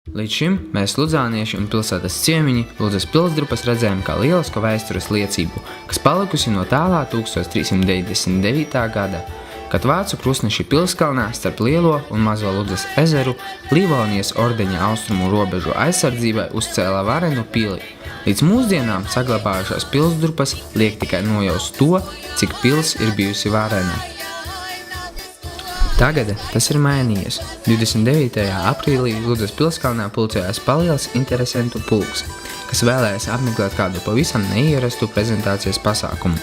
Līdz šim mēs ludzānieši un pilsētas ciemiņi Ludzas pilsdrupas redzējām kā lielisku vēstures liecību, kas palikusi no tālā 1399. gada, kad vācu krustneši Pilskalnā starp Lielo un Mazo Ludzas ezeru Livonijas ordeņa austrumu robežu aizsardzībai uzcēla varenu pili. Līdz mūsdienām saglabājušās pilsdrupas liek tikai nojaust to, cik pils ir bijusi varena. Tagad tas ir mainījies. 29. aprīlī Ludzas Pilskalnā pulcējās paliels interesentu pulks, kas vēlējās apmeklēt kādu pavisam neierastu prezentācijas pasākumu.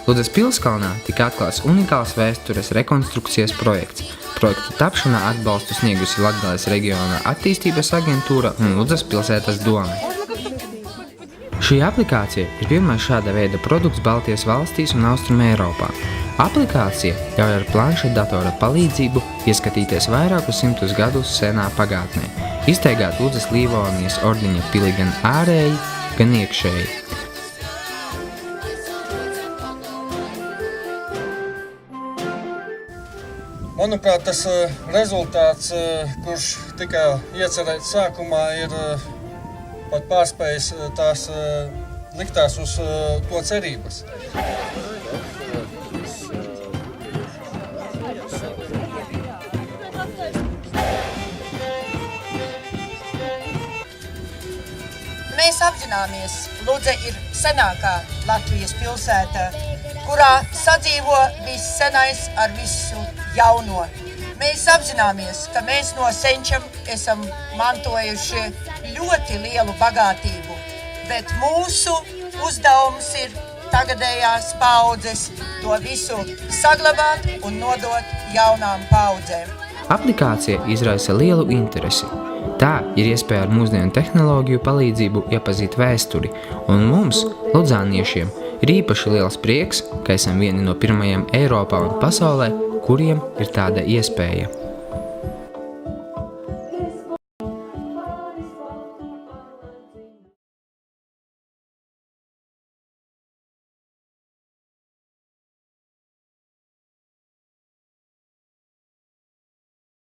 Ludzas Pilskalnā tika atklāts unikāls vēstures rekonstrukcijas projekts. Projekta tapšanā atbalstu sniegusi Latgales reģiona attīstības aģentūra un Ludzas pilsētas dome. Šī aplikācija ir pirmais šāda veida produkts Baltijas valstīs un Austrum Eiropā. Aplikācija ļauj ar planšetdatora palīdzību ieskatīties vairākus simtus gadus senā pagātnē, iztaigāt Ludzas Livonijas ordeņa pili gan ārēji, gan iekšēji. Manuprāt, tas rezultāts, kurš tika iecerēts sākumā, ir pat pārspējis tās liktās uz to cerības. Mēs apzināmies, Ludze ir senākā Latvijas pilsēta, kurā sadzīvo viss senais ar visu jauno. Mēs apzināmies, ka mēs no senčiem esam mantojuši ļoti lielu bagātību, bet mūsu uzdevums ir tagadējās paaudzes to visu saglabāt un nodot jaunām paaudzēm. Aplikācija izraisa lielu interesi. Tā ir iespēja ar mūsdienu tehnoloģiju palīdzību iepazīt vēsturi, un mums, ludzāniešiem, ir īpaši liels prieks, ka esam vieni no pirmajiem Eiropā un pasaulē, kuriem ir tāda iespēja.